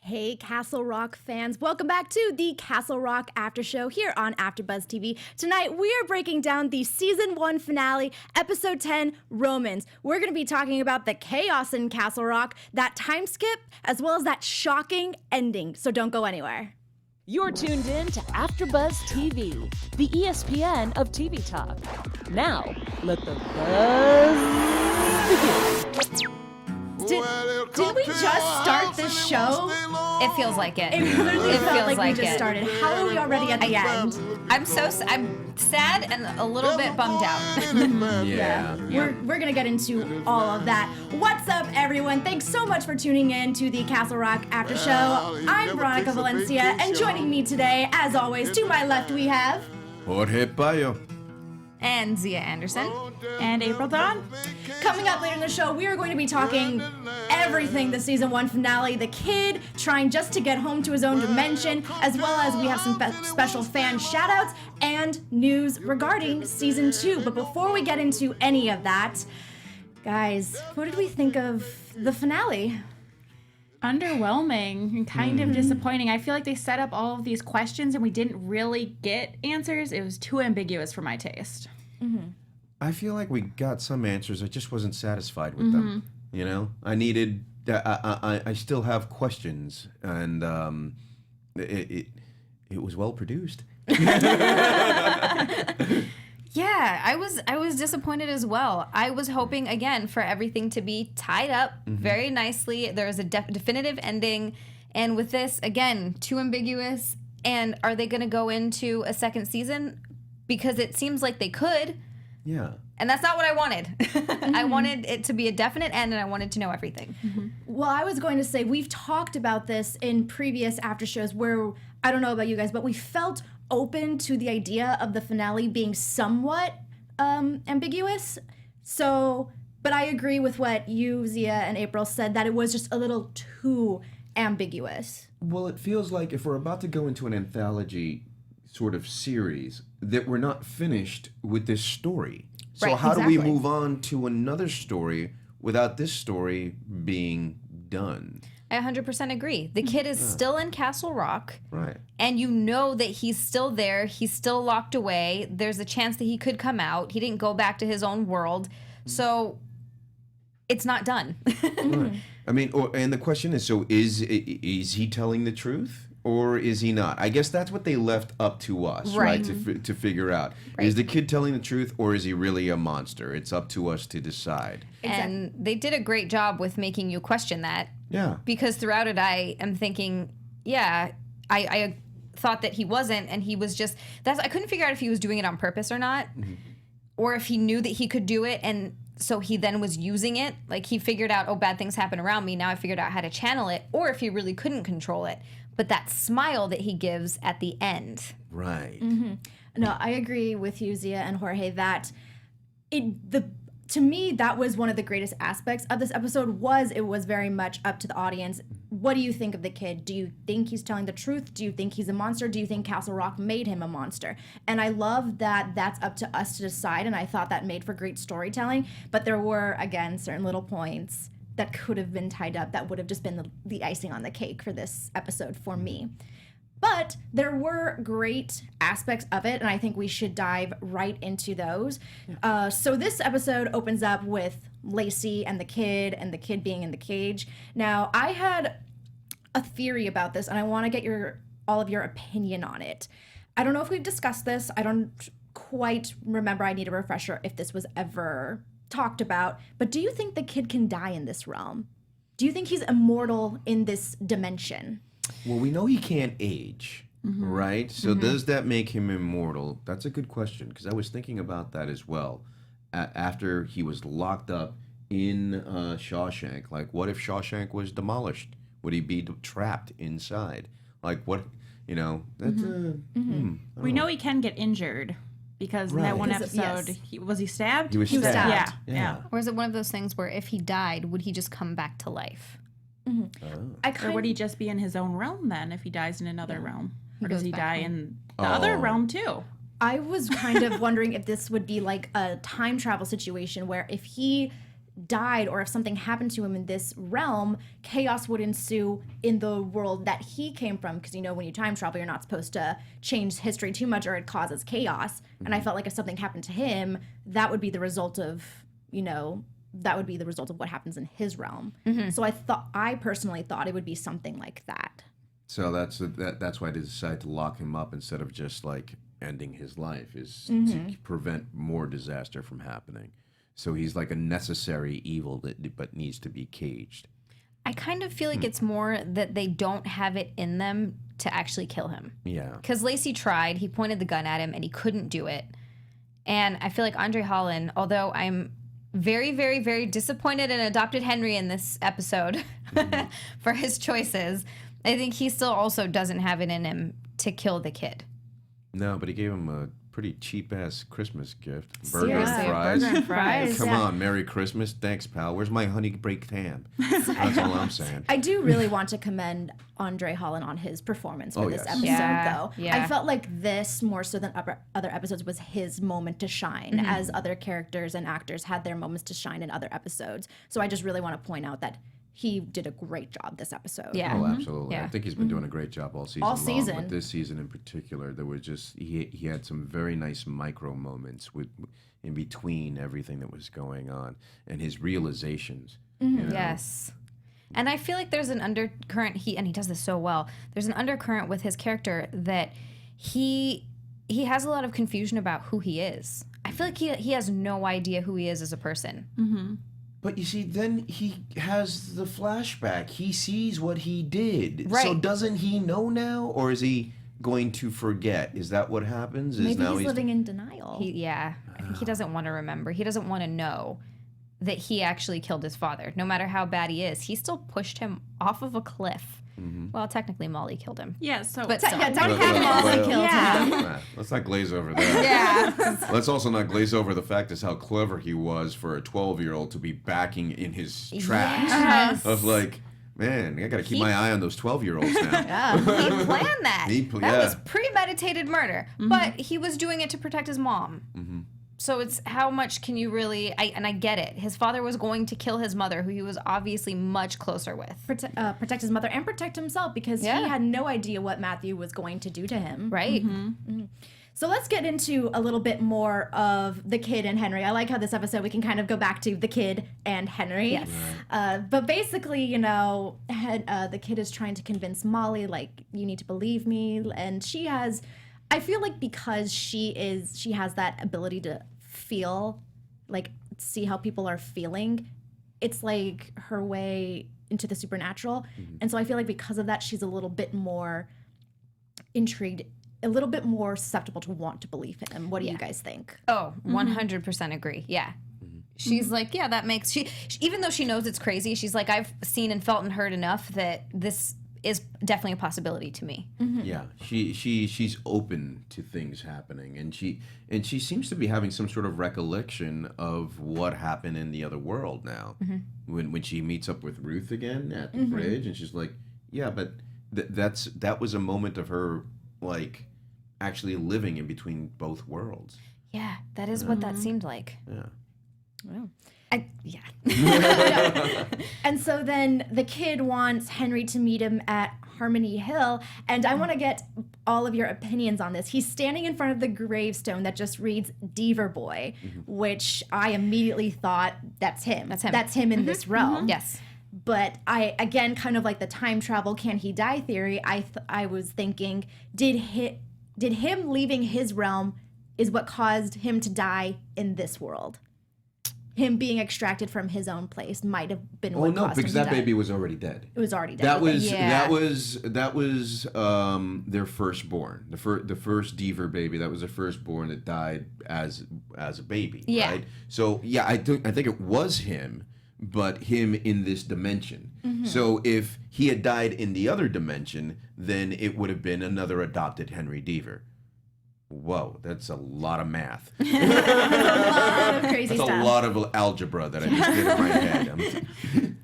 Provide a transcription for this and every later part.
Hey, Castle Rock fans. Welcome back to the Castle Rock After Show here on AfterBuzz TV. Tonight, we are breaking down the Season 1 finale, Episode 10, Romans. We're going to be talking about the chaos in Castle Rock, that time skip, as well as that shocking ending. So don't go anywhere. You're tuned in to AfterBuzz TV, the ESPN of TV talk. Now, let the buzz begin. Did we just start this show? It feels like it. It literally felt like we just it. started. How are we already at the end? I'm sad and a little bit bummed out. Yeah. We're gonna get into all of that. What's up, everyone? Thanks so much for tuning in to the Castle Rock After Show. I'm Veronica Valencia, and joining me today, as always, to my left we have Jorge-Luis Pallo. And Xia Anderson. And April Dawn. Coming up later in the show, we are going to be talking everything the Season 1 finale, the kid trying just to get home to his own dimension, as well as we have some special fan shoutouts and news regarding Season 2. But before we get into any of that, guys, what did we think of the finale? Underwhelming and kind of disappointing. I feel like they set up all of these questions and we didn't really get answers. It was too ambiguous for my taste. I feel like we got some answers. I just wasn't satisfied with them. You know, I needed. I still have questions, and it was well produced. Yeah, I was disappointed as well. I was hoping, again, for everything to be tied up very nicely. There was a definitive ending. And with this, again, too ambiguous. And are they going to go into a second season? Because it seems like they could. Yeah. And that's not what I wanted. I wanted it to be a definite end, and I wanted to know everything. Well, I was going to say, we've talked about this in previous after shows where, I don't know about you guys, but we felt open to the idea of the finale being somewhat ambiguous. So, but I agree with what you, Xia, and April said, that it was just a little too ambiguous. Well, it feels like if we're about to go into an anthology sort of series, that we're not finished with this story. So Right, how do we exactly. move on to another story without this story being done? I 100% agree. The kid is still in Castle Rock. Right. And you know that he's still there. He's still locked away. There's a chance that he could come out. He didn't go back to his own world. So it's not done. Right. I mean, and the question is, so is he telling the truth or is he not? I guess that's what they left up to us, right? To figure out. Right. Is the kid telling the truth or is he really a monster? It's up to us to decide. And they did a great job with making you question that. Yeah. Because throughout it, I am thinking, yeah, I thought that he wasn't, and he was just, I couldn't figure out if he was doing it on purpose or not, or if he knew that he could do it, and so he then was using it. Like, he figured out, oh, bad things happen around me, now I figured out how to channel it, or if he really couldn't control it. But that smile that he gives at the end. Right. No, I agree with you, Xia and Jorge, that to me, that was one of the greatest aspects of this episode. It was very much up to the audience. What do you think of the kid? Do you think he's telling the truth? Do you think he's a monster? Do you think Castle Rock made him a monster? And I love that that's up to us to decide, and I thought that made for great storytelling. But there were, again, certain little points that could have been tied up that would have just been the icing on the cake for this episode for me. But there were great aspects of it, and I think we should dive right into those. So this episode opens up with Lacey and the kid being in the cage. Now, I had a theory about this, and I want to get all of your opinion on it. I don't know if we've discussed this. I don't quite remember. I need a refresher if this was ever talked about. But do you think the kid can die in this realm? Do you think he's immortal in this dimension? Well, we know he can't age, right? So does that make him immortal? That's a good question, because I was thinking about that as well. After he was locked up in Shawshank, like, what if Shawshank was demolished? Would he be trapped inside? Like, what, that's We know he can get injured because in that one Because episode, was he stabbed? He was stabbed. Yeah. Or is it one of those things where if he died, would he just come back to life? Or would he just be in his own realm then if he dies in another realm? Or does goes he back die home. in the other realm too? I was kind of wondering if this would be like a time travel situation where if he died or if something happened to him in this realm, chaos would ensue in the world that he came from. Because, you know, when you time travel, you're not supposed to change history too much or it causes chaos. And I felt like if something happened to him, that would be the result of, you know, that would be the result of what happens in his realm. So I personally thought it would be something like that. So that's why they decided to lock him up instead of just like ending his life, is to prevent more disaster from happening. So he's like a necessary evil but needs to be caged. I kind of feel like it's more that they don't have it in them to actually kill him. Yeah. Because Lacey tried. He pointed the gun at him, and he couldn't do it. And I feel like Andre Holland, although I'm very, very, very disappointed in adopted Henry in this episode for his choices, I think he still also doesn't have it in him to kill the kid. No, but he gave him a pretty cheap-ass Christmas gift. Burger and Seriously, fries. burger and fries. Come on, Merry Christmas. Thanks, pal. Where's my honey baked ham? That's all I'm saying. I do really want to commend Andre Holland on his performance for this episode, though. Yeah. I felt like this, more so than other episodes, was his moment to shine, as other characters and actors had their moments to shine in other episodes. So I just really want to point out that he did a great job this episode. Yeah. Oh, absolutely. Yeah. I think he's been doing a great job all season All long. season. But this season in particular, there was just he had some very nice micro moments in between everything that was going on and his realizations. You know? Yes. And I feel like there's an undercurrent, and he does this so well, there's an undercurrent with his character that he has a lot of confusion about who he is. I feel like he has no idea who he is as a person. Mm-hmm. But you see, then he has the flashback. He sees what he did. Right. So doesn't he know now? Or is he going to forget? Is that what happens? Is Maybe now he's living in denial. I think he doesn't want to remember. He doesn't want to know that he actually killed his father. No matter how bad he is, he still pushed him off of a cliff. Well, technically, Molly killed him. Yeah, so But still. Technically, Molly killed him. Let's not glaze over that. Yeah. Let's also not glaze over the fact is how clever he was for a 12-year-old to be backing in his tracks. Yes. Of like, man, I got to keep my eye on those 12-year-olds now. He planned that. That was yeah. premeditated murder. But he was doing it to protect his mom. So it's how much can you really... I get it. His father was going to kill his mother, who he was obviously much closer with. Protect his mother and protect himself, because he had no idea what Matthew was going to do to him. Right? So let's get into a little bit more of the kid and Henry. I like how this episode we can kind of go back to the kid and Henry. Yes. But basically, you know, the kid is trying to convince Molly, like, you need to believe me. And she has... I feel like because she has that ability to feel, like, see how people are feeling, it's like her way into the supernatural. And so I feel like because of that, she's a little bit more intrigued, a little bit more susceptible to want to believe in him. What do you guys think? Oh, 100% agree. Yeah. She's like, yeah, that makes... She, even though she knows it's crazy, she's like, I've seen and felt and heard enough that this is definitely a possibility to me. Yeah, she's open to things happening, and she seems to be having some sort of recollection of what happened in the other world now. When she meets up with Ruth again at the bridge, and she's like, yeah, but that was a moment of her like actually living in between both worlds. Yeah, that is what that seemed like. Yeah. Wow. Yeah. And so then the kid wants Henry to meet him at Harmony Hill, and I want to get all of your opinions on this. He's standing in front of the gravestone that just reads Deaver Boy, which I immediately thought, that's him. That's him in this realm. Yes. But I, again, kind of like the time travel, can he die theory, I was thinking, did him leaving his realm is what caused him to die in this world? Him being extracted from his own place might have been what caused him because to that die. baby was already dead. It was already dead. That Okay. was their firstborn, the first Deaver baby. That was their firstborn that died as a baby. Yeah. Right. So yeah, I think it was him, but him in this dimension. So if he had died in the other dimension, then it would have been another adopted Henry Deaver. Whoa, that's a lot of math. A lot of crazy That's stuff. a lot of algebra that I just did in my head.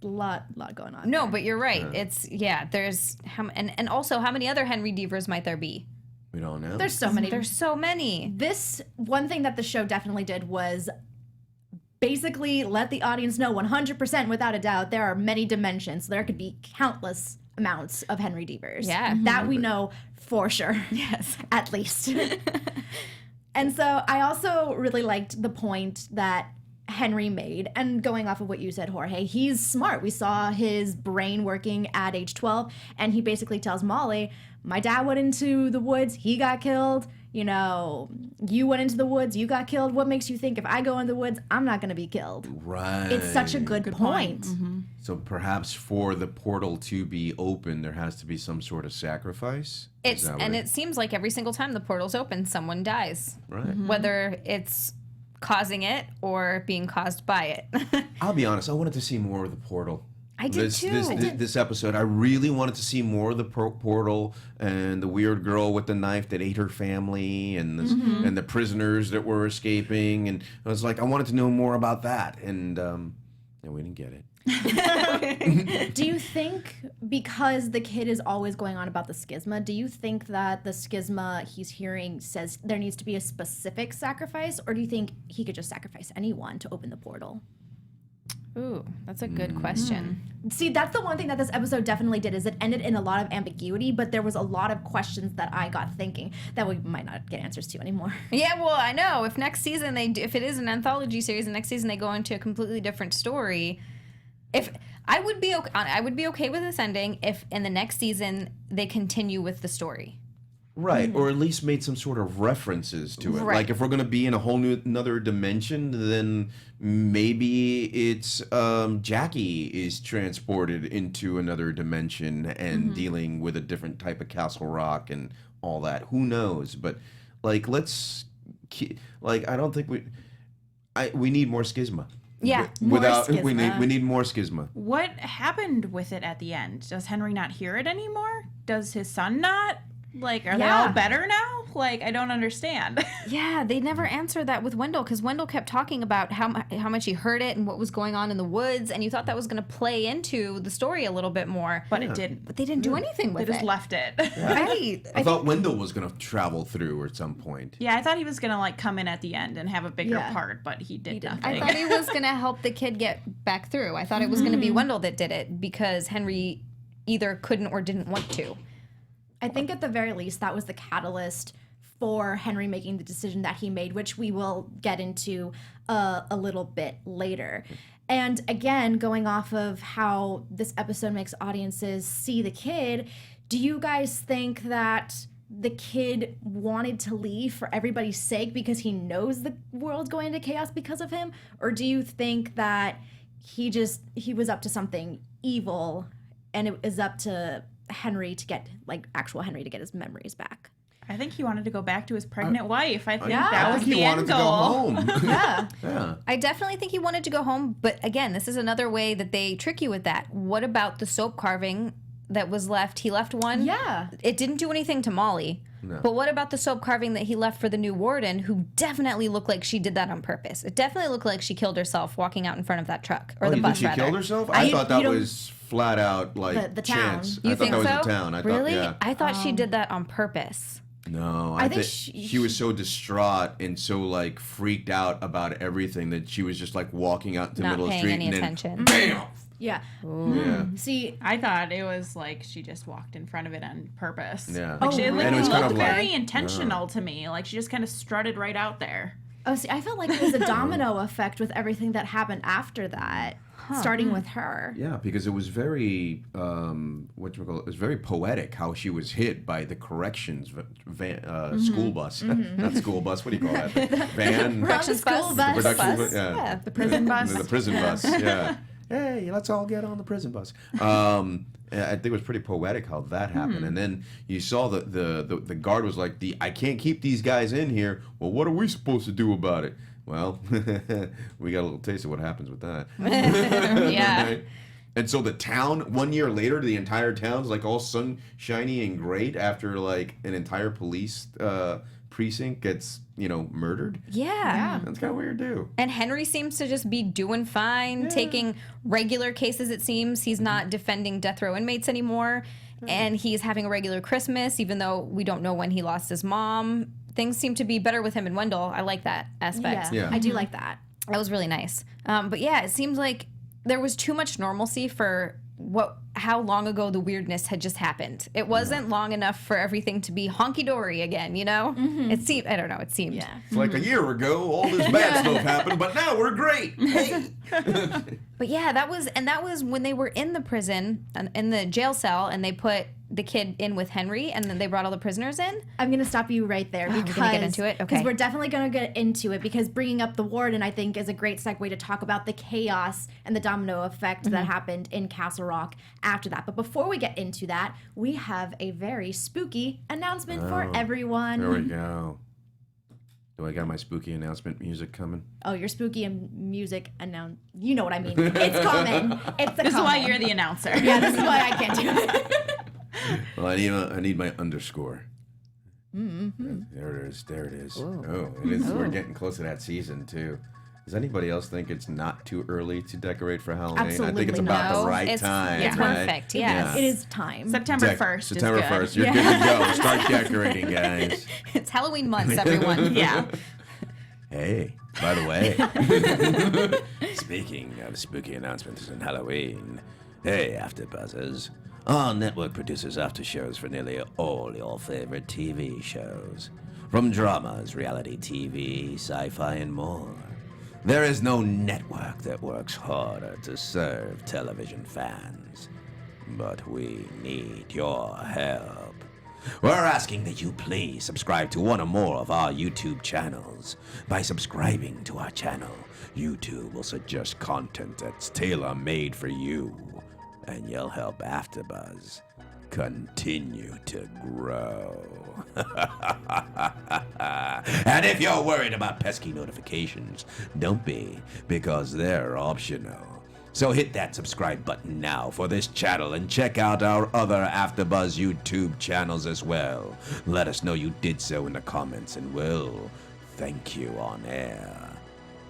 A lot going on. No, there. but you're right. It's, there's, and also, how many other Henry Deavers might there be? We don't know. There's so many. There's so many. This one thing that the show definitely did was basically let the audience know 100% without a doubt there are many dimensions. There could be countless amounts of Henry Devers. Yeah. That we know for sure. Yes. At least. And so I also really liked the point that Henry made, and going off of what you said, Jorge, he's smart. We saw his brain working at age 12, and he basically tells Molly, my dad went into the woods, he got killed. You know, you went into the woods, you got killed. What makes you think if I go in the woods, I'm not going to be killed? Right. It's such a good point. Mm-hmm. So perhaps for the portal to be open, there has to be some sort of sacrifice. It seems like every single time the portal's open, someone dies. Right. Whether it's causing it or being caused by it. I'll be honest. I wanted to see more of the portal. I did too. This episode, I really wanted to see more of the portal and the weird girl with the knife that ate her family, and and the prisoners that were escaping. And I was like, I wanted to know more about that, and we didn't get it. Do you think, because the kid is always going on about the schisma, do you think that the schisma he's hearing says there needs to be a specific sacrifice, or do you think he could just sacrifice anyone to open the portal? Ooh, that's a good question. See, that's the one thing that this episode definitely did, is it ended in a lot of ambiguity, but there was a lot of questions that I got thinking that we might not get answers to anymore. Yeah, well, I know. If next season if it is an anthology series, and next season they go into a completely different story, I would be okay with this ending if in the next season they continue with the story. Right, or at least made some sort of references to it. Right. Like if we're going to be in a whole another dimension, then maybe it's Jackie is transported into another dimension and dealing with a different type of Castle Rock and all that. Who knows? But like, I don't think we need more schisma. Yeah, more we schisma. need more schisma. What happened with it at the end? Does Henry not hear it anymore? Does his son not? Like, are they all better now? Like, I don't understand. Yeah, they never answered that with Wendell, because Wendell kept talking about how much he heard it and what was going on in the woods, and you thought that was going to play into the story a little bit more. But it didn't. But they didn't do anything with They just it. left it. Right. I thought Wendell was going to travel through at some point. Yeah, I thought he was going to, like, come in at the end and have a bigger Yeah. part, but he did nothing. I thought he was going to help the kid get back through. I thought it was going to be Wendell that did it, because Henry either couldn't or didn't want to. I think at the very least that was the catalyst for Henry making the decision that he made, which we will get into a little bit later. And again, going off of how this episode makes audiences see the kid, do you guys think that the kid wanted to leave for everybody's sake because he knows the world's going into chaos because of him? Or do you think that he was up to something evil and it was up to Henry to get, like, actual Henry to get his memories back? I think he wanted to go back to his pregnant wife. I think Yeah. that I was think the he end wanted goal. to go home. Yeah. Yeah. I definitely think he wanted to go home, but again, this is another way that they trick you with that. What about the soap carving that was left? He left one. Yeah. It didn't do anything to Molly. No. But what about the soap carving that he left for the new warden, who definitely looked like she did that on purpose? It definitely looked like she killed herself walking out in front of that truck, or the You bus, think she rather. killed herself? I thought that you don't- was flat out like The town. chance. You I think thought that so? was the town. Really? Thought, yeah. I thought she did that on purpose. No, I think she was so distraught and so like freaked out about everything that she was just like walking out to the Not middle of the paying street any and attention. then bam. Yeah. Yeah. See, I thought it was like she just walked in front of it on purpose. Yeah. Like, Oh, it really? And it was kind looked of like- very intentional to me. Like, she just kind of strutted right out there. I felt like it was a domino effect with everything that happened after that, starting with her. Yeah, because it was very it was very poetic how she was hit by the corrections school bus, not school bus. What do you call that? Van. Corrections school bus. bus. Production bus. yeah. The prison bus. The prison bus. Yeah. Hey, let's all get on the prison bus. I think it was pretty poetic how that happened. And then you saw the guard was like, I can't keep these guys in here. Well, what are we supposed to do about it? Well, we got a little taste of what happens with that. Yeah. Right? And so the town, 1 year later, the entire town's like all sunshiny and great after like an entire police precinct gets, murdered. Yeah. That's kind of weird too. And Henry seems to just be doing fine, taking regular cases, it seems. He's not defending death row inmates anymore. And he's having a regular Christmas, even though we don't know when he lost his mom. Things seem to be better with him and Wendell. I like that aspect. Yeah, Yeah. I do like that. That was really nice. But yeah, it seemed like there was too much normalcy for how long ago the weirdness had just happened. It wasn't long enough for everything to be honky-dory again, you know? It seemed, I don't know, it seemed. Yeah. It's like a year ago, all this bad stuff happened, but now we're great. Hey. But yeah, that was when they were in the prison, in the jail cell, and they put the kid in with Henry, and then they brought all the prisoners in. I'm going to stop you right there because we're gonna get into it? Okay. Because we're definitely going to get into it, because bringing up the warden, I think, is a great segue to talk about the chaos and the domino effect that happened in Castle Rock after that. But before we get into that, we have a very spooky announcement for everyone. There we go. Do I got my spooky announcement music coming? Oh, your spooky and music you know what I mean. It's coming. This is why you're the announcer. Yeah, this is why I can't do it. Well, I need my underscore. There it is. There it is. Oh, it is. We're getting close to that season too. Does anybody else think it's not too early to decorate for Halloween? I think it's Absolutely about no. the right It's time. perfect, right? yes. It is time. September 1st September is good. 1st. You're good to go. Start decorating, guys. It's Halloween months, everyone. Yeah. Hey, by the way, speaking of spooky announcements and Halloween, hey, AfterBuzzers. Our network produces after shows for nearly all your favorite TV shows. From dramas, reality TV, sci-fi, and more. There is no network that works harder to serve television fans. But we need your help. We're asking that you please subscribe to one or more of our YouTube channels. By subscribing to our channel, YouTube will suggest content that's tailor-made for you. And you'll help AfterBuzz continue to grow. And if you're worried about pesky notifications, don't be, because they're optional. So hit that subscribe button now for this channel and check out our other AfterBuzz YouTube channels as well. Let us know you did so in the comments and we'll thank you on air.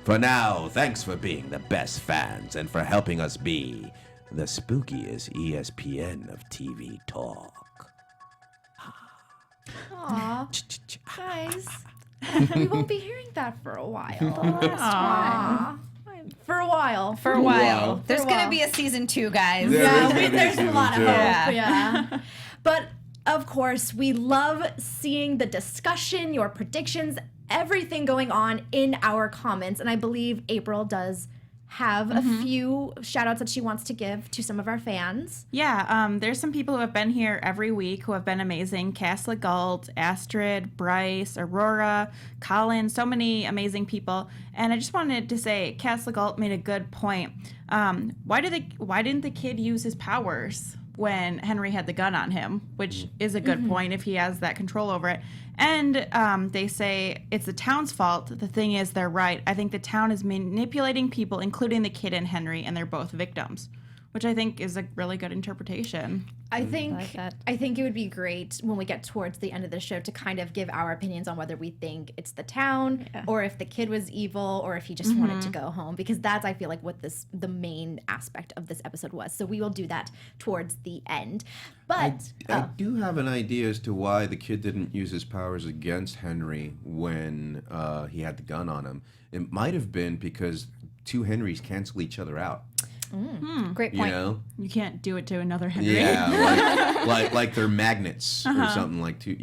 For now, thanks for being the best fans and for helping us be the spookiest ESPN of TV talk. Aw, guys, we won't be hearing that for a while. Aw. For a while. For a while. For There's a going while. to be a season 2, guys. There's a lot of hope. Yeah. Yeah. But of course, we love seeing the discussion, your predictions, everything going on in our comments. And I believe April does have a few shout outs that she wants to give to some of our fans. Yeah, there's some people who have been here every week who have been amazing. Cass Legalt, Astrid, Bryce, Aurora, Colin, so many amazing people. And I just wanted to say, Cass Legalt made a good point. Why didn't the kid use his powers when Henry had the gun on him, which is a good point if he has that control over it. And they say it's the town's fault. The thing is, they're right. I think the town is manipulating people, including the kid and Henry, and they're both victims, which I think is a really good interpretation. I think like that. I think it would be great when we get towards the end of the show to kind of give our opinions on whether we think it's the town or if the kid was evil or if he just wanted to go home, because that's, I feel like, what the main aspect of this episode was. So we will do that towards the end. But I do have an idea as to why the kid didn't use his powers against Henry when he had the gun on him. It might have been because two Henrys cancel each other out. Great You point. know? You can't do it to another Henry. Yeah, like they're magnets or something. Like two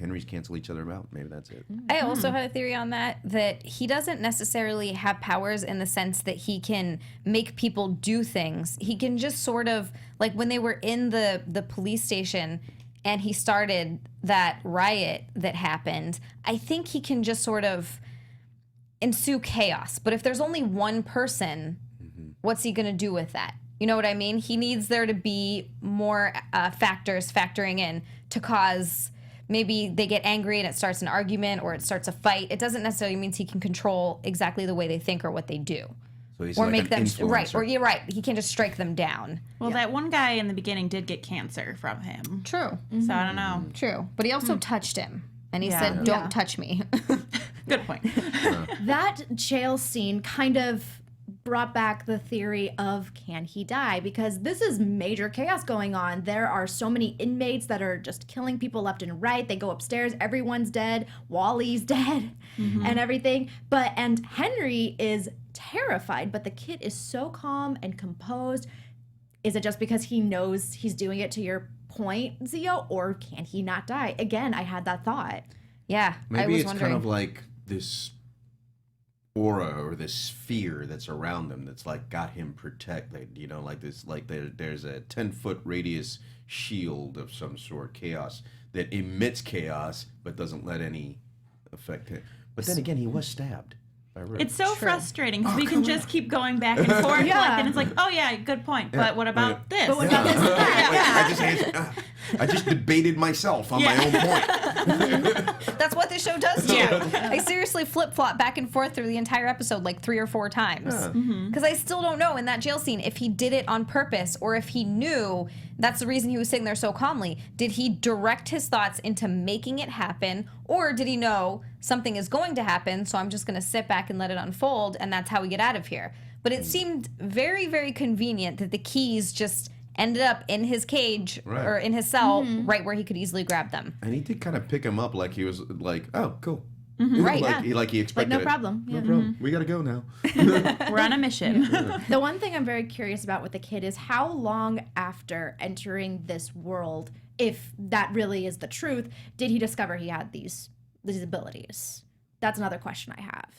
Henrys cancel each other out. Maybe that's it. I also had a theory on that he doesn't necessarily have powers in the sense that he can make people do things. He can just sort of, like when they were in the police station and he started that riot that happened, I think he can just sort of ensue chaos. But if there's only one person, what's he going to do with that? You know what I mean? He needs there to be more factors factoring in to cause, maybe they get angry and it starts an argument or it starts a fight. It doesn't necessarily mean he can control exactly the way they think or what they do. So he's Or like make an them influencer. right. Or you're right. He can't just strike them down. Well, that one guy in the beginning did get cancer from him. True. So I don't know. True. But he also touched him. And he Yeah. said, don't touch me. Good point. that jail scene kind of brought back the theory of can he die? Because this is major chaos going on. There are so many inmates that are just killing people left and right. They go upstairs, everyone's dead, Wally's dead, and everything. And Henry is terrified, but the kid is so calm and composed. Is it just because he knows he's doing it, to your point, Zia, or can he not die? Again, I had that thought. Yeah, Maybe I was it's wondering. kind of like this aura or this fear that's around him that's like got him protected, you know, like this, like there's a 10-foot radius shield of some sort, chaos, that emits chaos but doesn't let any affect him. But then again, he was stabbed by Rose. It's so True. frustrating because we can just keep going back and forth, Yeah. and it's like, oh yeah, good point. But what about this? But what about this and that? I just debated myself on my own point. That's what this show does to Yeah. you. I seriously flip-flop back and forth through the entire episode like 3 or 4 times. Yeah. Because I still don't know in that jail scene if he did it on purpose or if he knew that's the reason he was sitting there so calmly. Did he direct his thoughts into making it happen, or did he know something is going to happen, so I'm just going to sit back and let it unfold, and that's how we get out of here? But it seemed very, very convenient that the keys just ended up in his cage Right. or in his cell, right where he could easily grab them. And he did kind of pick him up like he was like, oh, cool. Right, Like, he Like, expected no it. problem. No Yeah. problem. We got to go now. We're on a mission. The one thing I'm very curious about with the kid is how long after entering this world, if that really is the truth, did he discover he had these abilities? That's another question I have.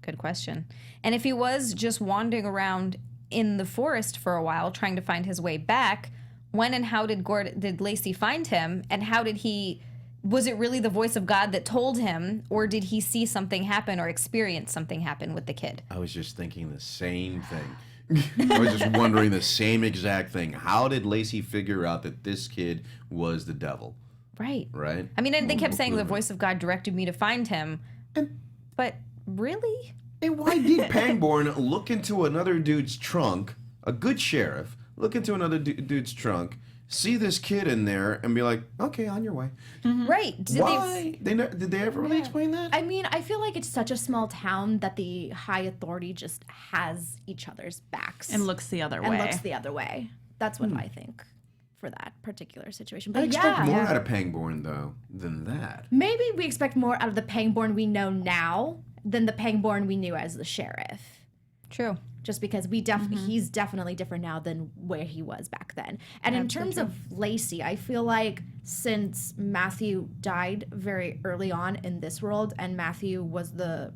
Good question. And if he was just wandering around in the forest for a while trying to find his way back, when and how did Lacey find him, and how did he, was it really the voice of God that told him, or did he see something happen or experience something happen with the kid? I was just thinking the same thing. I was just wondering the same exact thing. How did Lacey figure out that this kid was the devil? Right. Right? I mean, and they kept saying the voice of God directed me to find him, but really? And why did Pangborn look into another dude's trunk, a good sheriff, look into another dude's trunk, see this kid in there, and be like, okay, on your way? Right. Did Why? Did they ever really explain that? I mean, I feel like it's such a small town that the high authority just has each other's backs And looks the other way. and looks the other way. That's what I think for that particular situation. I But expect yeah, more out of Pangborn, though, than that. maybe we expect more out of the Pangborn we know now than the Pangborn we knew as the sheriff. True. Just because he's definitely different now than where he was back then. And in terms of Lacey, I feel like since Matthew died very early on in this world, and Matthew was the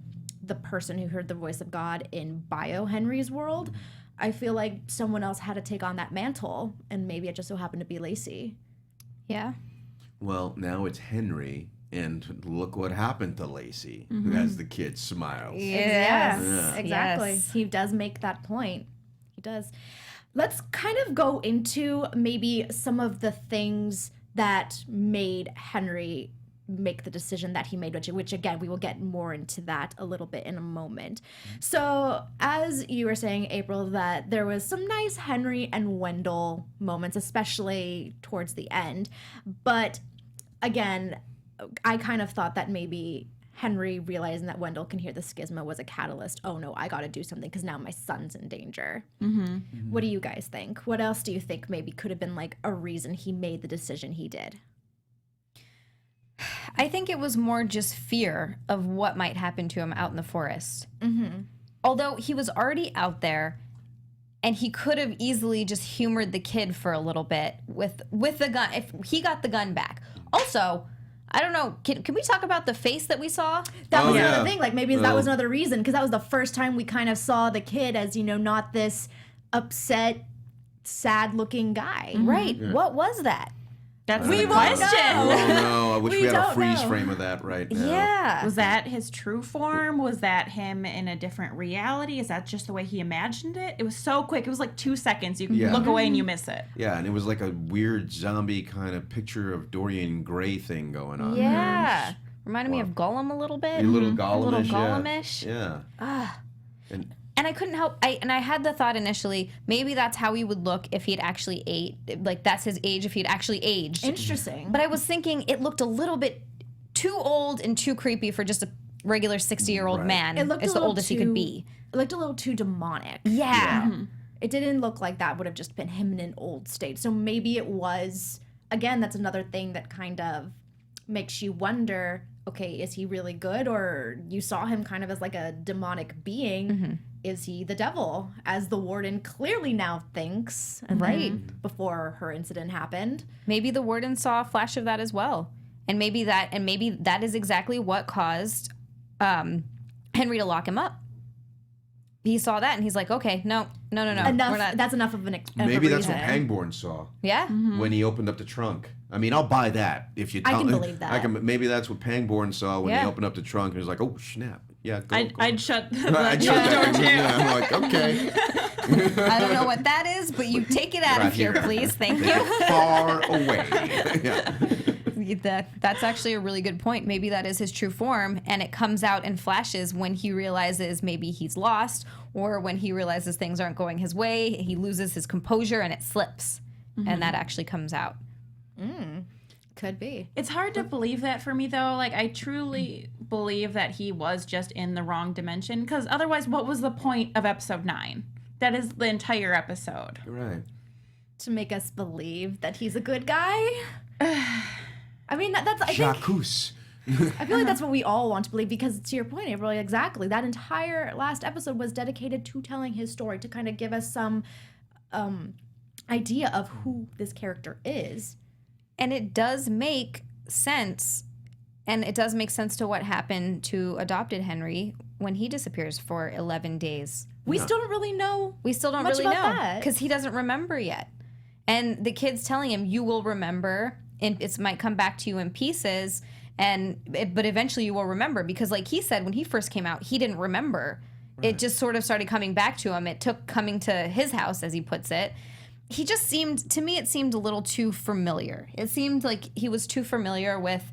person who heard the voice of God in Bio Henry's world, I feel like someone else had to take on that mantle, and maybe it just so happened to be Lacey. Yeah. Well, now it's Henry, and look what happened to Lacey, who has the kid smiles. Yes. Yeah. Exactly. Yes. He does make that point. He does. Let's kind of go into maybe some of the things that made Henry make the decision that he made, which again, we will get more into that a little bit in a moment. So as you were saying, April, that there was some nice Henry and Wendell moments, especially towards the end. But again, I kind of thought that maybe Henry realizing that Wendell can hear the schisma was a catalyst. Oh no, I got to do something because now my son's in danger. What do you guys think? What else do you think maybe could have been like a reason he made the decision he did? I think it was more just fear of what might happen to him out in the forest. Although he was already out there, and he could have easily just humored the kid for a little bit with the gun if he got the gun back. Also, I don't know. Can we talk about the face that we saw? That was yeah. another thing. Like maybe that was another reason because that was the first time we kind of saw the kid as, you know, not this upset, sad-looking guy. Right. What was that? That's We the won't question. know. Oh no, I wish We we had a don't freeze know. frame of that right now. Yeah. Was that his true form? Was that him in a different reality? Is that just the way he imagined it? It was so quick. It was like 2 seconds. You can Yeah. look away and you miss it. Yeah, and it was like a weird zombie kind of picture of Dorian Gray thing going on. Yeah. Reminded me of Gollum a little bit. A little Gollum-ish. A little yeah. Gollum-ish. Yeah. And I couldn't help. I had the thought initially, maybe that's how he would look if he had actually ate. Like that's his age if he had actually aged. Interesting. But I was thinking it looked a little bit too old and too creepy for just a regular 60-year-old man. It looked It's a the little oldest he could too- be. It looked a little too demonic. Yeah. It didn't look like that would have just been him in an old state. So maybe it was, again, that's another thing that kind of makes you wonder, okay, is he really good? Or you saw him kind of as like a demonic being. Is he the devil? As the warden clearly now thinks. And then before her incident happened. Maybe the warden saw a flash of that as well. And maybe that is exactly what caused Henry to lock him up. He saw that and he's like, okay, no. Enough. We're not. That's enough of an Maybe that's what reason. Pangborn saw Yeah. when he opened up the trunk. I mean, I'll buy that if you tell I can me. believe that. Maybe that's what Pangborn saw when he Yeah. opened up the trunk and he was like, oh, snap. Yeah, go. I'd shut the I'd shut that door. Yeah, I'm like, okay. I don't know what that is, but you take it out Right of here, here. please. Thank Take you. it far away. Yeah. That's actually a really good point. Maybe that is his true form, and it comes out in flashes when he realizes maybe he's lost, or when he realizes things aren't going his way. He loses his composure and it slips, and that actually comes out. Could be. It's hard to believe that for me, though. Like, I truly believe that he was just in the wrong dimension, because otherwise, what was the point of episode 9? That is the entire episode. Right. To make us believe that he's a good guy. I mean, that's, I think, Jacques. I feel like that's what we all want to believe, because to your point, April, exactly. That entire last episode was dedicated to telling his story, to kind of give us some idea of who this character is. And it does make sense, and it does make sense to what happened to adopted Henry when he disappears for 11 days. We still don't really know. We still don't much really about know that. because he doesn't remember yet. And the kid's telling him, you will remember, and it might come back to you in pieces, but eventually you will remember, because like he said, when he first came out, he didn't remember. It just sort of started coming back to him. It took coming to his house, as he puts it. He just seemed, to me, it seemed a little too familiar. It seemed like he was too familiar with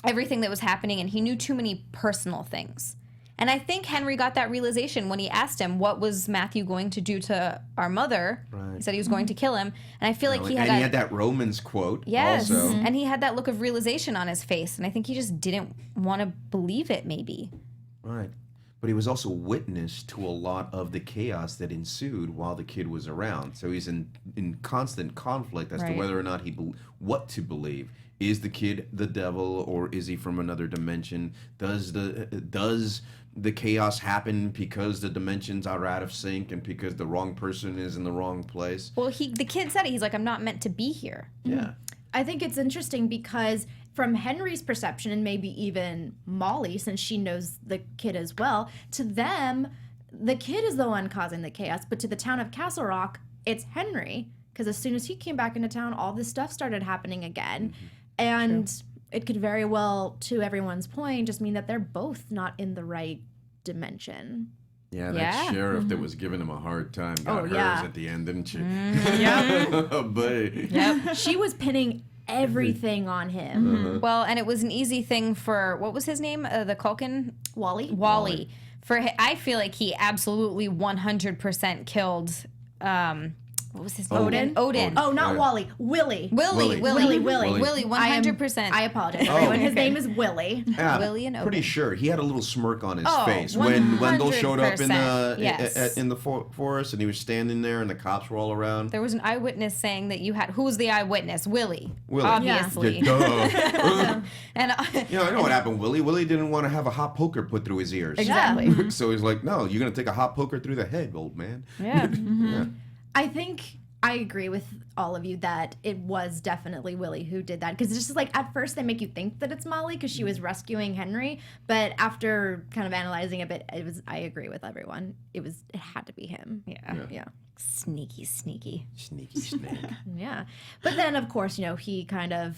everything that was happening, and he knew too many personal things. And I think Henry got that realization when he asked him, what was Matthew going to do to our mother? Right. He said he was going to kill him. And I feel like he and had he had that Romans quote yes. also. And he had that look of realization on his face. And I think he just didn't want to believe it, maybe. Right. But he was also witness to a lot of the chaos that ensued while the kid was around. So he's in constant conflict as to Right. whether or not what to believe. Is the kid the devil, or is he from another dimension? Does the chaos happen because the dimensions are out of sync and because the wrong person is in the wrong place? Well, the kid said it. He's like, I'm not meant to be here. Yeah. I think it's interesting because from Henry's perception, and maybe even Molly, since she knows the kid as well, to them, the kid is the one causing the chaos. But to the town of Castle Rock, it's Henry. Because as soon as he came back into town, all this stuff started happening again. And it could very well, to everyone's point, just mean that they're both not in the right dimension. Yeah, that Yeah. sheriff that was giving him a hard time got hers yeah. at the end, didn't she? Yep. But She was pinning everything on him. Well, and it was an easy thing for, what was his name? The Culkin? Wally? I feel like he absolutely 100% killed, what was his name? Odin. Oh, not Right. Wally. Willie. Willie. Willie. 100%. I apologize, everyone. His okay. name is Willie. yeah, Willie and pretty Odin. sure he had a little smirk on his Oh, face when Wendell showed up in the 100%, yes. in the forest, and he was standing there, and the cops were all around. There was an eyewitness saying that who was the eyewitness? Willie. Willie. Obviously. Yeah, duh. And You know, I know what happened, Willie. Willie didn't want to have a hot poker put through his ears. exactly. So he's like, no, you're going to take a hot poker through the head, old man. Yeah. Yeah. I think I agree with all of you that it was definitely Willie who did that. Because it's just like, at first they make you think that it's Molly because she was rescuing Henry. But after kind of analyzing a bit, I agree with everyone. It had to be him. Yeah. Sneaky. Sneaky snake. Yeah. But then, of course, he kind of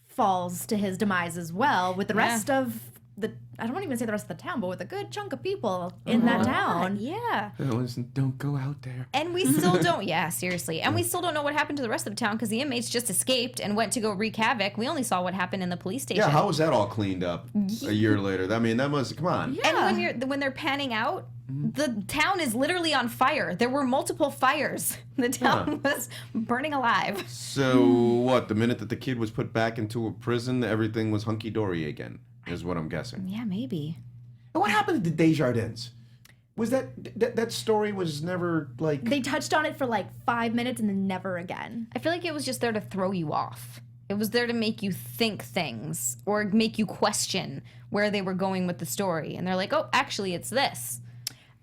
falls to his demise as well with the rest of I don't want to even say the rest of the town, but with a good chunk of people in that town. Yeah. Listen, don't go out there. And we still don't, seriously. And we still don't know what happened to the rest of the town because the inmates just escaped and went to go wreak havoc. We only saw what happened in the police station. Yeah, how was that all cleaned up a year later? I mean, that must, come on. And when they're panning out, the town is literally on fire. There were multiple fires. The town was burning alive. So what, the minute that the kid was put back into a prison, everything was hunky-dory again? is what I'm guessing. Yeah, maybe. And what happened to Desjardins? Was that story was never like... They touched on it for like 5 minutes and then never again. I feel like it was just there to throw you off. It was there to make you think things or make you question where they were going with the story. And they're like, oh, actually, it's this.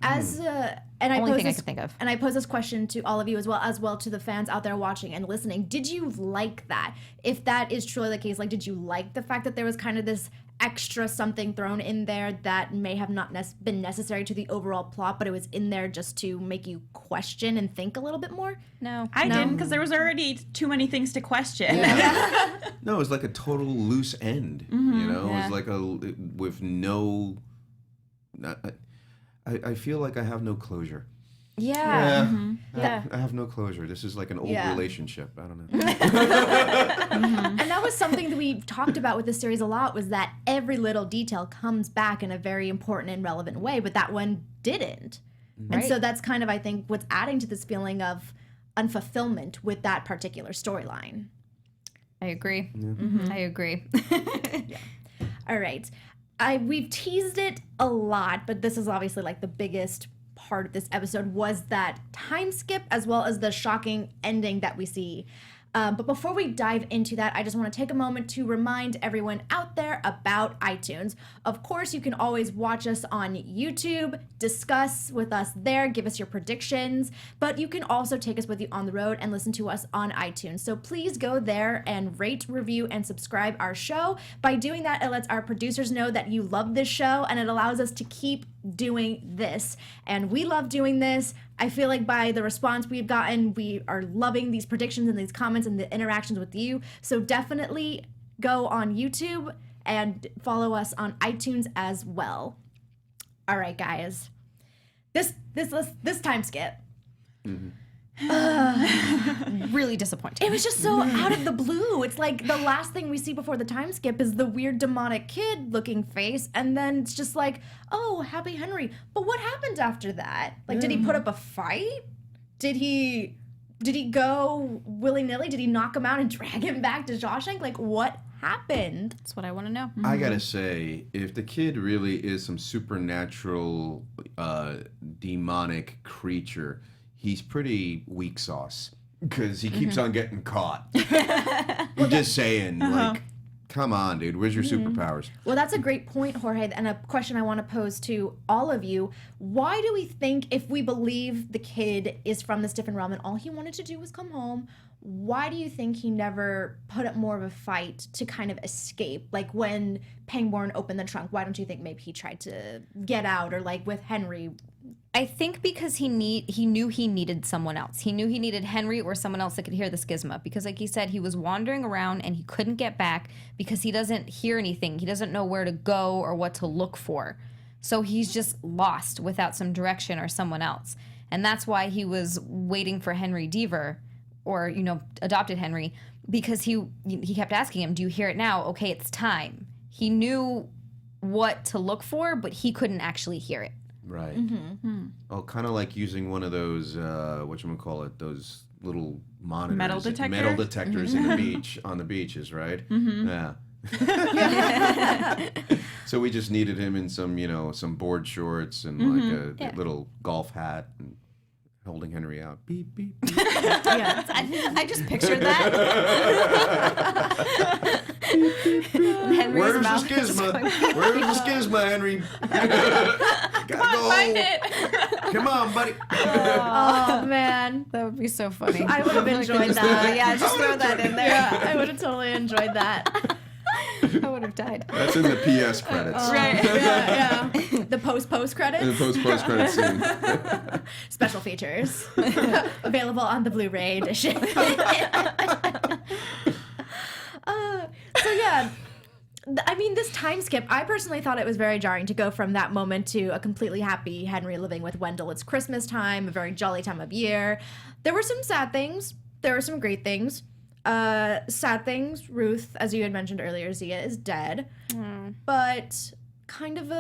And I Only pose thing I this, could think of. And I pose this question to all of you as well to the fans out there watching and listening. Did you like that? If that is truly the case, like, did you like the fact that there was kind of this extra something thrown in there that may have not been necessary to the overall plot, but it was in there just to make you question and think a little bit more? No. I didn't, because there was already too many things to question. No, it was like a total loose end. You know, it was like with no... I feel like I have no closure. Yeah. I have no closure. This is like an old relationship. I don't know. And that was something that we talked about with this series a lot, was that every little detail comes back in a very important and relevant way, but that one didn't. Right. And so that's kind of, I think, what's adding to this feeling of unfulfillment with that particular storyline. I agree. I agree. All right. We've teased it a lot, but this is obviously like the biggest part of this episode, was that time skip as well as the shocking ending that we see. But before we dive into that, I just want to take a moment to remind everyone out there about iTunes. Of course, you can always watch us on YouTube, discuss with us there, give us your predictions, but you can also take us with you on the road and listen to us on iTunes. So please go there and rate, review, and subscribe our show. By doing that, it lets our producers know that you love this show, and it allows us to keep doing this. And we love doing this. I feel like by the response we've gotten, we are loving these predictions and these comments and the interactions with you. So definitely go on YouTube and follow us on iTunes as well. All right, guys. This time skip. Really disappointing. It was just so out of the blue. It's like the last thing we see before the time skip is the weird demonic kid looking face, and then it's just like, oh, Happy Henry. But what happened after that? Like, did he put up a fight? Did he go willy-nilly? Did he knock him out and drag him back to Shawshank? Like, what happened? That's what I want to know. I gotta say, if the kid really is some supernatural, demonic creature, he's pretty weak sauce, because he keeps on getting caught. I'm just saying, like, come on, dude, where's your superpowers? Well, that's a great point, Jorge, and a question I want to pose to all of you. Why do we think, if we believe the kid is from this different realm and all he wanted to do was come home, why do you think he never put up more of a fight to kind of escape? Like when Pangborn opened the trunk, why don't you think maybe he tried to get out, or like with Henry? I think because he knew he needed someone else. He knew he needed Henry or someone else that could hear the schisma. Because like he said, he was wandering around and he couldn't get back because he doesn't hear anything. He doesn't know where to go or what to look for. So he's just lost without some direction or someone else. And that's why he was waiting for Henry Deaver, or, you know, adopted Henry, because he kept asking him, do you hear it now? Okay, it's time. He knew what to look for, but he couldn't actually hear it. Right. Oh, kind of like using one of those, whatchamacallit, those little monitors. Metal detector? Metal detectors in the beach, on the beaches, right? Yeah. So we just needed him in some, you know, some board shorts and like a little golf hat and holding Henry out. Beep, beep, beep. Yeah. I just pictured that. Henry's Where's the mouth is schisma? going- Where's the schisma, Henry? Come on, Find it. Come on, buddy. Oh, man. That would be so funny. I would have enjoyed that. Yeah, just throw that in there. Yeah, I would have totally enjoyed that. I would have died. That's in the PS credits. Right. Yeah. The post credits. In the post credit scene. Special features. Available on the Blu-ray edition. So yeah, I mean, this time skip, I personally thought it was very jarring to go from that moment to a completely happy Henry living with Wendell. It's Christmas time, a very jolly time of year. There were some sad things. There were some great things. Sad things, Ruth, as you had mentioned earlier, Xia is dead. But kind of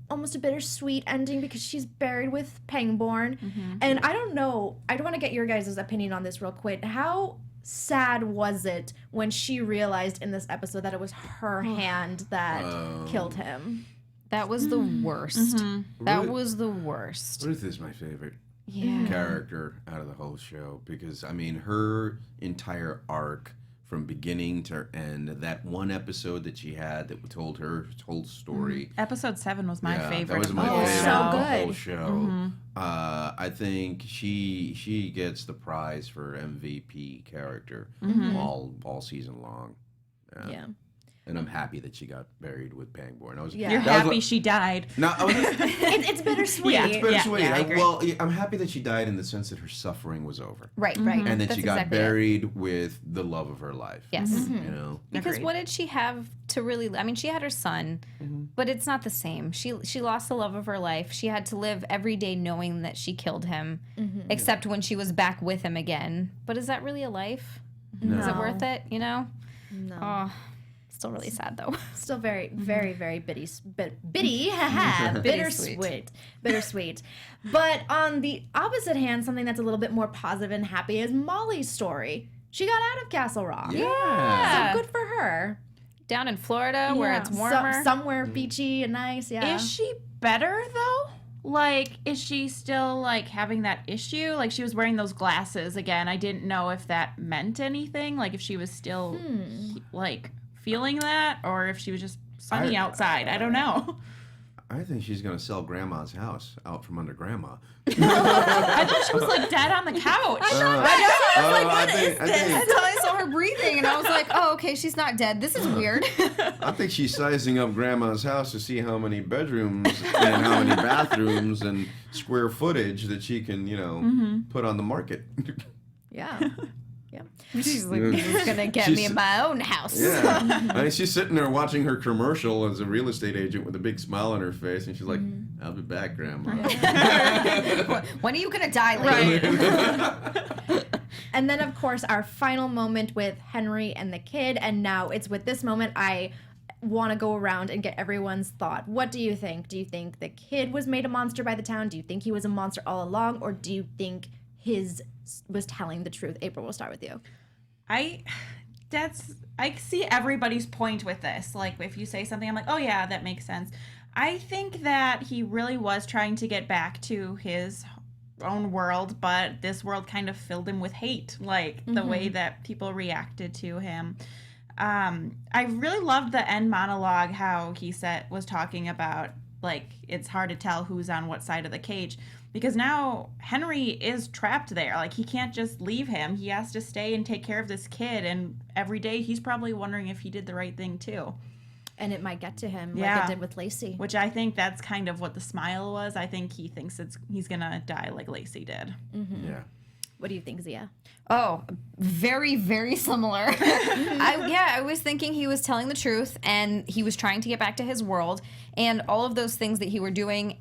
almost a bittersweet ending because she's buried with Pangborn. And I don't know, I want to get your guys' opinion on this real quick. How sad was it when she realized in this episode that it was her hand that killed him? That was the worst. That was the worst. Ruth is my favorite Yeah. character out of the whole show because, I mean, her entire arc from beginning to end, that one episode that she had that told her whole story. Episode 7 was my favorite. That was of my the whole favorite so of the good. whole show. I think she gets the prize for MVP character all season long. Yeah. And I'm happy that she got buried with Pangborn. Yeah. You're happy she died. No, It's bittersweet. Yeah. it's bittersweet. I agree. Well, I'm happy that she died in the sense that her suffering was over, Right. and that That's she got exactly it. buried with the love of her life. Yes. You know. Because Agreed. what did she have to really? I mean, she had her son, but it's not the same. She lost the love of her life. She had to live every day knowing that she killed him, except when she was back with him again. But is that really a life? Is it worth it? You know? No. Oh, still really sad though. Still very, very, very bitty, haha, bittersweet. But on the opposite hand, something that's a little bit more positive and happy is Molly's story. She got out of Castle Rock. Yeah. So good for her. Down in Florida where it's warmer. Somewhere beachy and nice, yeah. Is she better though? Like, is she still like having that issue? Like, she was wearing those glasses again. I didn't know if that meant anything. Like, if she was still like feeling that, or if she was just sunny outside. I don't know. I think she's gonna sell Grandma's house out from under Grandma. I thought she was like dead on the couch. I think Until I saw her breathing, and I was like, "Oh, okay, she's not dead. This is weird." I think she's sizing up Grandma's house to see how many bedrooms and how many bathrooms and square footage that she can, put on the market. Yeah. Yeah. She's like, "This is gonna get me in my own house." Yeah. I mean, she's sitting there watching her commercial as a real estate agent with a big smile on her face, and she's like, "I'll be back, Grandma." When are you gonna die, lady? And then, of course, our final moment with Henry and the kid. And now it's with this moment I want to go around and get everyone's thought. What do you think? Do you think the kid was made a monster by the town? Do you think he was a monster all along? Or do you think his was telling the truth? April, we'll start with you. I see everybody's point with this. Like, if you say something, I'm like, oh yeah, that makes sense. I think that he really was trying to get back to his own world, but this world kind of filled him with hate, like the way that people reacted to him. I really loved the end monologue, how he was talking about, like, it's hard to tell who's on what side of the cage, because now Henry is trapped there. Like, he can't just leave him. He has to stay and take care of this kid, and every day he's probably wondering if he did the right thing too. And it might get to him like Yeah. it did with Lacey. Which I think that's kind of what the smile was. I think he thinks he's gonna die like Lacey did. Yeah. What do you think, Zia? Oh, very, very similar. I was thinking he was telling the truth, and he was trying to get back to his world, and all of those things that he was doing,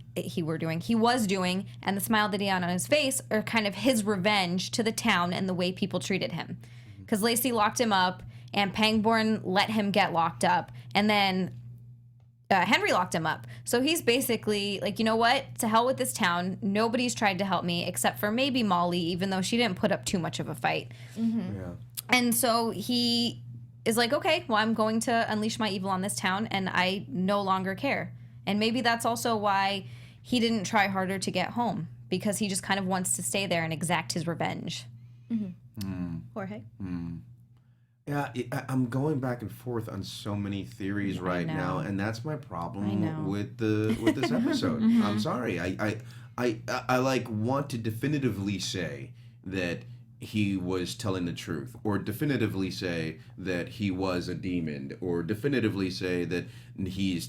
and the smile that he had on his face are kind of his revenge to the town and the way people treated him. Because Lacey locked him up, and Pangborn let him get locked up, and then Henry locked him up. So he's basically like, you know what? To hell with this town. Nobody's tried to help me except for maybe Molly, even though she didn't put up too much of a fight. Yeah. And so he is like, okay, well, I'm going to unleash my evil on this town, and I no longer care. And maybe that's also why he didn't try harder to get home, because he just kind of wants to stay there and exact his revenge. Jorge? Yeah, I'm going back and forth on so many theories right now, and that's my problem with this episode. I'm sorry. I like want to definitively say that he was telling the truth, or definitively say that he was a demon, or definitively say that he's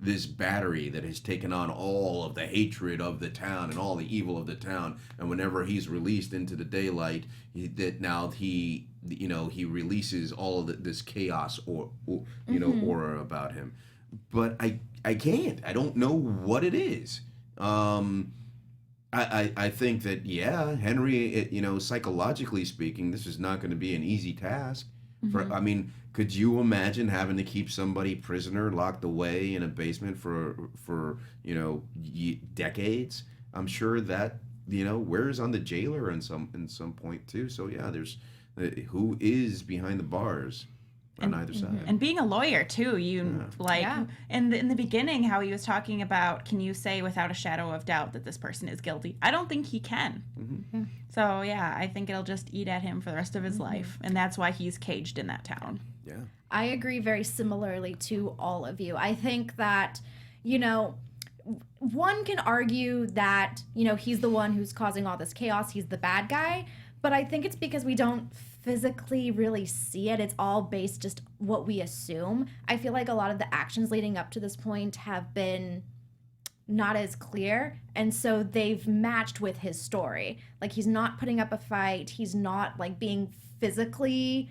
this battery that has taken on all of the hatred of the town and all the evil of the town, and whenever he's released into the daylight, he releases all of this chaos or aura about him. But I can't. I don't know what it is. I think that, Henry, psychologically speaking, this is not going to be an easy task. I mean, could you imagine having to keep somebody prisoner, locked away in a basement for decades? I'm sure that wears on the jailer in some point too. So yeah, Who is behind the bars on either side? And being a lawyer too, in the beginning, how he was talking about, can you say without a shadow of doubt that this person is guilty? I don't think he can. So yeah, I think it'll just eat at him for the rest of his life, and that's why he's caged in that town. Yeah. I agree very similarly to all of you. I think that, one can argue that, he's the one who's causing all this chaos. He's the bad guy. But I think it's because we don't physically really see it. It's all based just what we assume. I feel like a lot of the actions leading up to this point have been not as clear. And so they've matched with his story. Like, he's not putting up a fight. He's not, like, being physically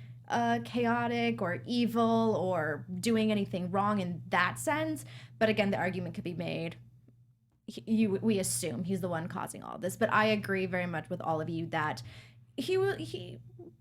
chaotic or evil or doing anything wrong in that sense. But again, the argument could be made. We assume he's the one causing all this. But I agree very much with all of you that he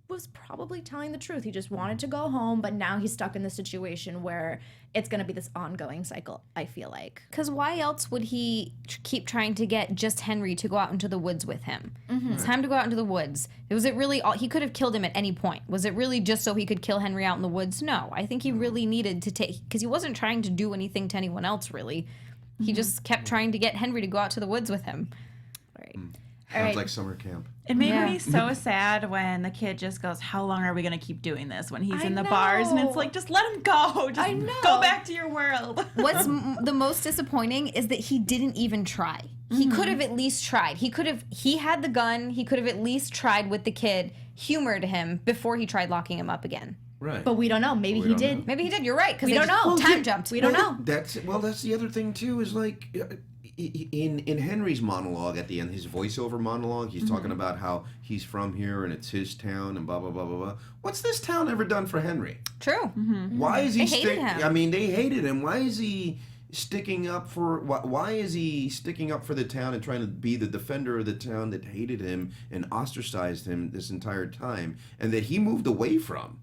was probably telling the truth. He just wanted to go home, but now he's stuck in this situation where it's going to be this ongoing cycle, I feel like. Because why else would he keep trying to get just Henry to go out into the woods with him? It's time to go out into the woods. Was it really all? He could have killed him at any point. Was it really just so he could kill Henry out in the woods? No. I think he really needed to take, because he wasn't trying to do anything to anyone else, really. He just kept trying to get Henry to go out to the woods with him. Right. Sounds like summer camp. It made me so sad when the kid just goes, how long are we going to keep doing this, when he's in the bars? And it's like, just let him go. Just go back to your world. What's the most disappointing is that he didn't even try. He could have at least tried. He had the gun. He could have at least tried with the kid, humored him before he tried locking him up again. Right. But we don't know. Maybe he did. Maybe he did. You're right. Because We don't know. Time jumped. We don't know. That's the other thing too, is like in Henry's monologue at the end, his voiceover monologue, he's talking about how he's from here and it's his town and blah blah blah blah blah. What's this town ever done for Henry? True. Why is he? They hated him. I mean, they hated him. Why is he sticking up for? Why is he sticking up for the town and trying to be the defender of the town that hated him and ostracized him this entire time, and that he moved away from?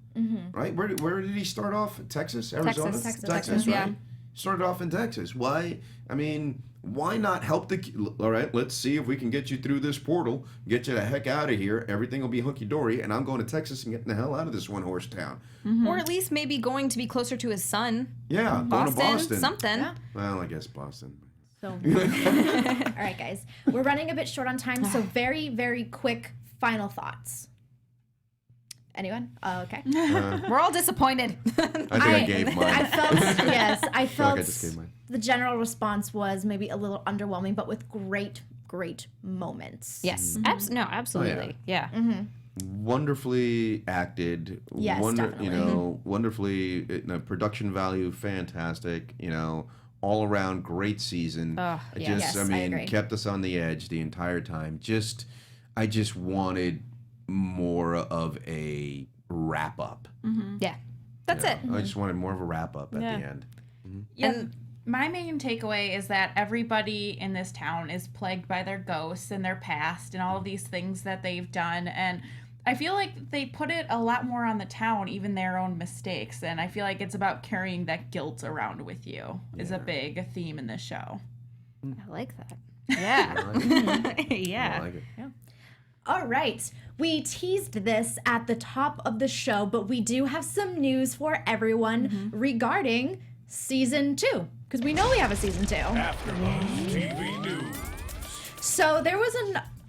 Right? Where did he start off? Texas, Arizona, Texas, right? yeah. Started off in Texas. Why? I mean, why not help all right, let's see if we can get you through this portal, get you the heck out of here. Everything will be hunky-dory, and I'm going to Texas and getting the hell out of this one-horse town. Or at least maybe going to be closer to his son. Yeah, going to Boston. Something. Yeah. Well, I guess Boston. So, all right, guys. We're running a bit short on time, so very, very quick final thoughts. Anyone? Oh, okay. We're all disappointed. I think I gave mine. I felt I felt just gave mine. The general response was maybe a little underwhelming, but with great moments. Yes. Absolutely. Yeah. Wonderfully acted. Yes, definitely. Wonderfully, production value, fantastic. All around great season. Oh, yeah. Yes, I agree. Kept us on the edge the entire time. I just wanted more of a wrap up. Yeah. That's it. I just wanted more of a wrap up at the end. And my main takeaway is that everybody in this town is plagued by their ghosts and their past and all of these things that they've done. And I feel like they put it a lot more on the town, even their own mistakes. And I feel like it's about carrying that guilt around with you is a big theme in this show. I like that. Yeah. Yeah. I like it. All right. We teased this at the top of the show, but we do have some news for everyone regarding season 2, because we know we have a season 2. AfterBuzz TV News. So there was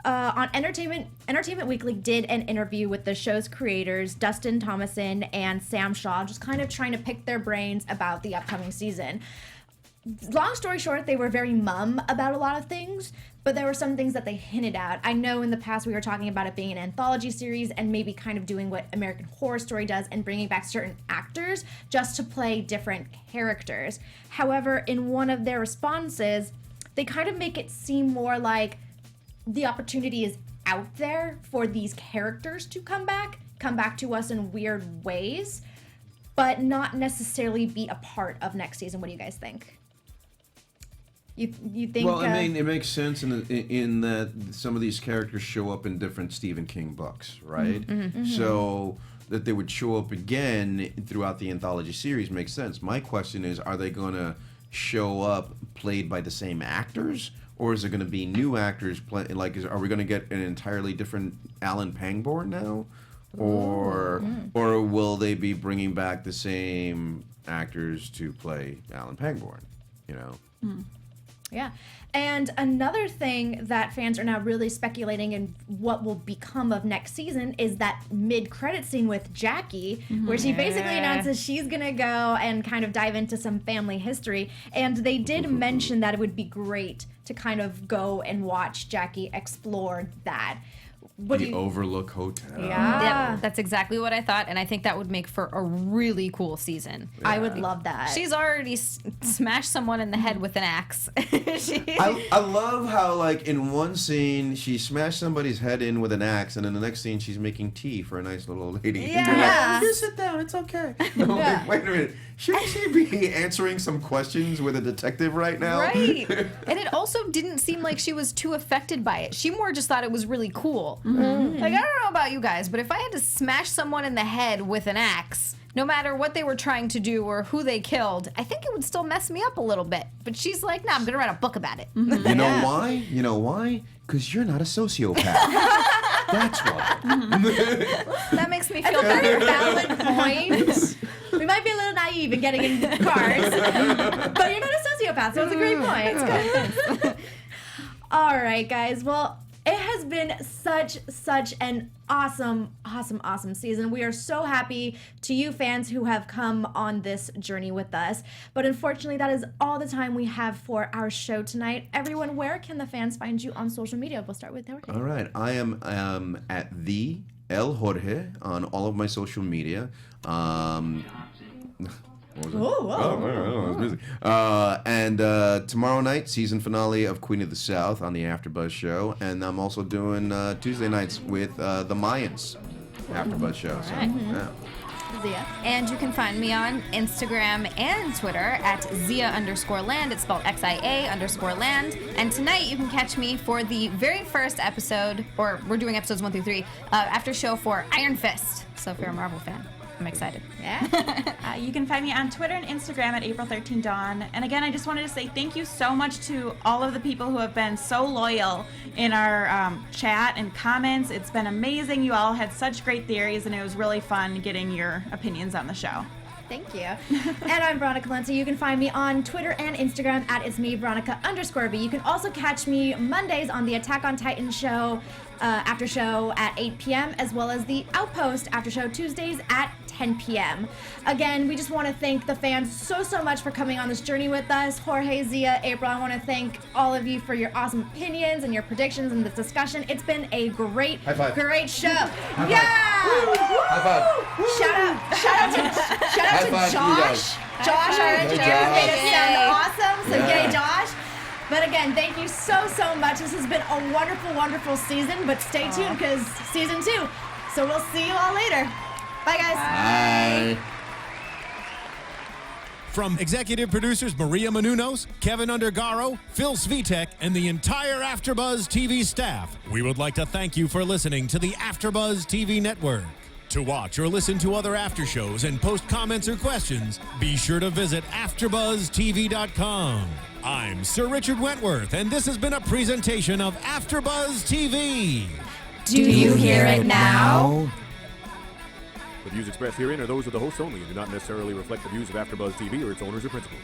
on Entertainment Weekly did an interview with the show's creators, Dustin Thomason and Sam Shaw, just kind of trying to pick their brains about the upcoming season. Long story short, they were very mum about a lot of things, but there were some things that they hinted at. I know in the past we were talking about it being an anthology series and maybe kind of doing what American Horror Story does and bringing back certain actors just to play different characters. However, in one of their responses, they kind of make it seem more like the opportunity is out there for these characters to come back to us in weird ways, but not necessarily be a part of next season. What do you guys think? You think? Well, I mean, it makes sense in that some of these characters show up in different Stephen King books, right? So that they would show up again throughout the anthology series makes sense. My question is, are they going to show up played by the same actors, or is it going to be new actors? Are we going to get an entirely different Alan Pangborn now? or will they be bringing back the same actors to play Alan Pangborn? You know. Yeah. And another thing that fans are now really speculating in what will become of next season is that mid-credit scene with Jackie, where she basically announces she's going to go and kind of dive into some family history. And they did mention that it would be great to kind of go and watch Jackie explore that. The Overlook Hotel. Yeah. That's exactly what I thought, and I think that would make for a really cool season. I would love that. She's already smashed someone in the head with an axe. I love how, like, in one scene, she smashed somebody's head in with an axe, and in the next scene, she's making tea for a nice little old lady. Yeah. And you're like, just sit down, it's okay. Like, wait a minute. Shouldn't she be answering some questions with a detective right now? Right. And it also didn't seem like she was too affected by it. She more just thought it was really cool. Like, I don't know about you guys, but if I had to smash someone in the head with an axe, no matter what they were trying to do or who they killed, I think it would still mess me up a little bit. But she's like, nah, I'm going to write a book about it. You know why? You know why? Because you're not a sociopath. That's why. That makes me That's feel a very better. valid point. We might be a little naive in getting in cars, but you're not a sociopath, so it's a great point. It's good. All right, guys. Well, it has been such an awesome season. We are so happy to you fans who have come on this journey with us. But unfortunately, that is all the time we have for our show tonight. Everyone, where can the fans find you on social media? We'll start with Jorge. All right. I am at the El Jorge on all of my social media. What was it? And tomorrow night, season finale of Queen of the South on the AfterBuzz show, and I'm also doing Tuesday nights with the Mayans AfterBuzz show. So, yeah. Zia. And you can find me on Instagram and Twitter at Zia_land. It's spelled XIA_land. And tonight you can catch me for the very first episode, or we're doing episodes 1 through 3, after show for Iron Fist. So if you're a Marvel fan, I'm excited. Yeah. You can find me on Twitter and Instagram at April13Dawn. And again, I just wanted to say thank you so much to all of the people who have been so loyal in our chat and comments. It's been amazing. You all had such great theories, and it was really fun getting your opinions on the show. Thank you. And I'm Veronica Valencia. You can find me on Twitter and Instagram at it's me, Veronica_B. You can also catch me Mondays on the Attack on Titan show, after show at 8 p.m., as well as the Outpost after show Tuesdays at 10 p.m. Again, we just want to thank the fans so much for coming on this journey with us. Jorge, Zia, April, I want to thank all of you for your awesome opinions and your predictions and this discussion. It's been a great show. Yeah! High five. Shout out to Josh. Josh, our engineer, made it sound awesome. So yay, Josh. But again, thank you so much. This has been a wonderful season. But stay tuned because season 2. So we'll see you all later. Bye, guys. Bye. From executive producers Maria Menounos, Keven Undergaro, Phil Svitek, and the entire AfterBuzz TV staff, we would like to thank you for listening to the AfterBuzz TV network. To watch or listen to other after shows and post comments or questions, be sure to visit AfterBuzzTV.com. I'm Sir Richard Wentworth, and this has been a presentation of AfterBuzz TV. Do you hear it now? The views expressed herein are those of the hosts only and do not necessarily reflect the views of AfterBuzz TV or its owners or principals.